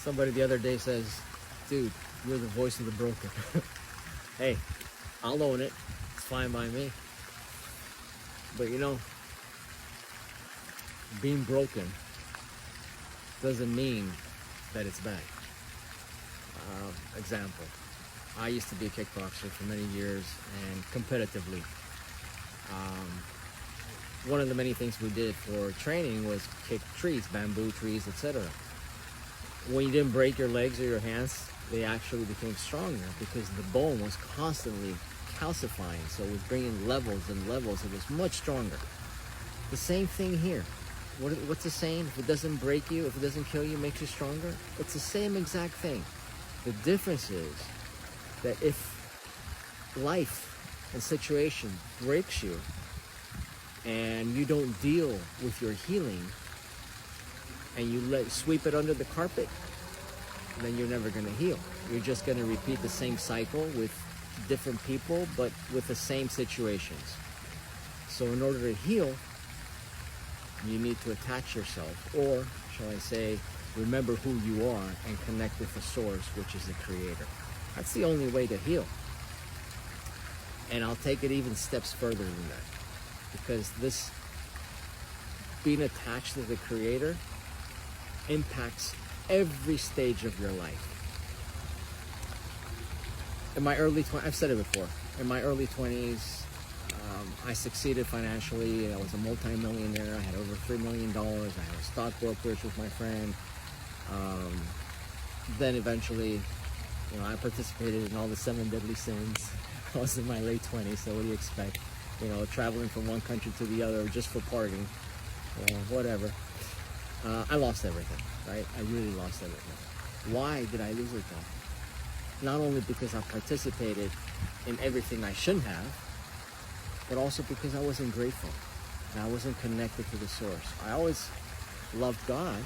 Somebody the other day says, dude, you're the voice of the broken. Hey, I'll own it. It's fine by me. But you know, being broken doesn't mean that it's bad. Example, I used to be a kickboxer for many years and competitively. One of the many things we did for training was kick trees, bamboo trees, etc. When you didn't break your legs or your hands, they actually became stronger because the bone was constantly calcifying. So it was bringing levels and levels. It was much stronger. The same thing here. What's the saying? If it doesn't break you, if it doesn't kill you, it makes you stronger. It's the same exact thing. The difference is that if life and situation breaks you and you don't deal with your healing and you sweep it under the carpet, then you're never going to heal. You're just going to repeat the same cycle with different people, but with the same situations. So in order to heal, you need to attach yourself, or shall I say, remember who you are and connect with the source, which is the creator. That's the only way to heal. And I'll take it even steps further than that, because this being attached to the creator impacts every stage of your life. In my early 20s, I've said it before, in my early 20s, I succeeded financially. I was a multi-millionaire. I had over $3 million. I had a stock brokerage with my friend. Then eventually, I participated in all the 7 deadly sins. I was in my late 20s, so what do you expect? Traveling from one country to the other just for partying, whatever. I lost everything, right? I really lost everything. Why did I lose it though? Not only because I participated in everything I shouldn't have, but also because I wasn't grateful and I wasn't connected to the source. I always loved God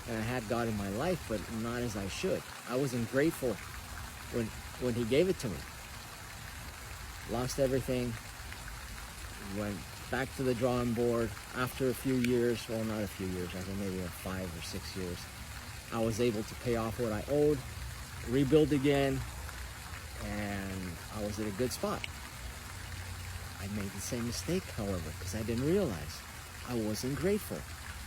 and I had God in my life, but not as I should. I wasn't grateful when He gave it to me. Lost everything, went back to the drawing board. After a few years, well, not a few years, I think maybe 5 or 6 years, I was able to pay off what I owed, rebuild again, and I was at a good spot. I made the same mistake, however, because I didn't realize I wasn't grateful.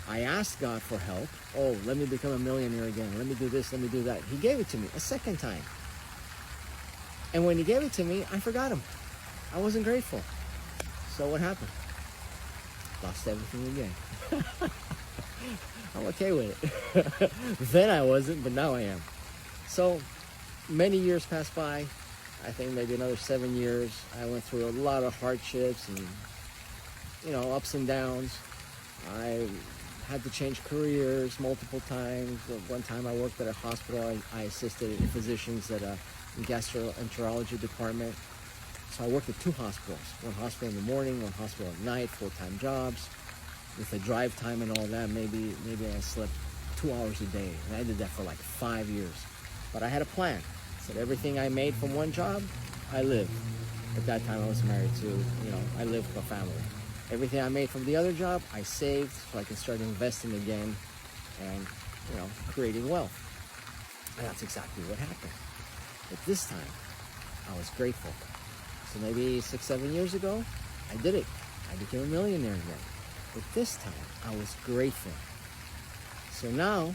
I asked God for help. Oh, let me become a millionaire again. Let me do this, let me do that. He gave it to me a second time. And when He gave it to me, I forgot Him. I wasn't grateful. So what happened? Lost everything again. I'm okay with it. Then I wasn't, but now I am. So many years passed by. I think maybe another 7 years. I went through a lot of hardships and, ups and downs. I had to change careers multiple times. One time I worked at a hospital. I assisted physicians at a gastroenterology department. So I worked at 2 hospitals. One hospital in the morning, one hospital at night, full-time jobs. With the drive time and all that, maybe I slept 2 hours a day. And I did that for like 5 years. But I had a plan. So everything I made from one job, I lived. At that time I was married to, I lived with a family. Everything I made from the other job, I saved so I could start investing again and, creating wealth. And that's exactly what happened. But this time, I was grateful. So maybe 6-7 years ago, I did it. I became a millionaire again. But this time, I was grateful. So now,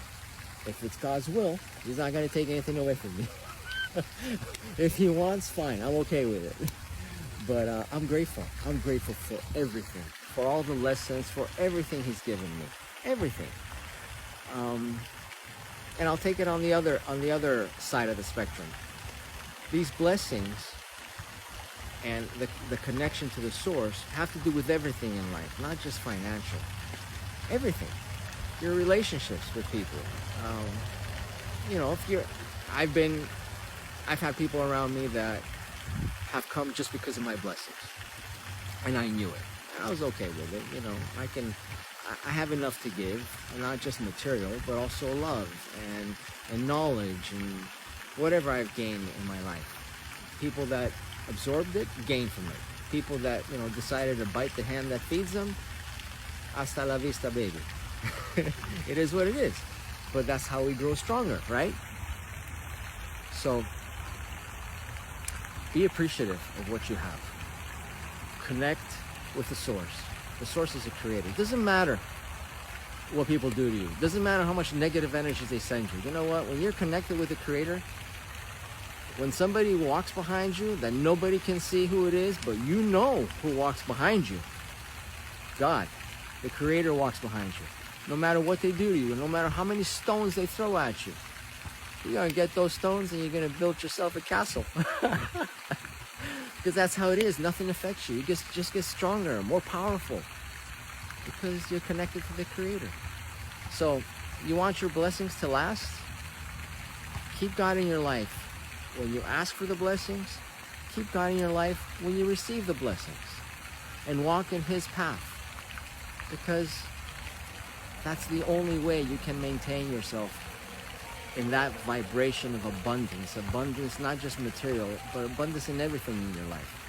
if it's God's will, He's not going to take anything away from me. If He wants, fine. I'm okay with it. But I'm grateful. I'm grateful for everything. For all the lessons, for everything He's given me. Everything. And I'll take it on the other side of the spectrum. These blessings and the connection to the source have to do with everything in life, not just financial. Everything. Your relationships with people. I've had people around me that have come just because of my blessings. And I knew it. And I was okay with it. I have enough to give, and not just material, but also love and knowledge and whatever I've gained in my life. People that absorbed it, gained from it. People that, decided to bite the hand that feeds them, hasta la vista, baby. It is what it is. but that's how we grow stronger, right? So be appreciative of what you have. Connect with the source. The source is a creator. It doesn't matter what people do to you. It doesn't matter how much negative energy they send you. You know what? When you're connected with the creator, when somebody walks behind you that nobody can see who it is, but you know who walks behind you, God, the creator walks behind you. No matter what they do to you, no matter how many stones they throw at you, you're going to get those stones and you're going to build yourself a castle. Because that's how it is. Nothing affects you. You just get stronger, more powerful. Because you're connected to the creator. So, you want your blessings to last? Keep God in your life when you ask for the blessings. Keep God in your life when you receive the blessings. And walk in His path. Because that's the only way you can maintain yourself in that vibration of abundance. Abundance, not just material, but abundance in everything in your life.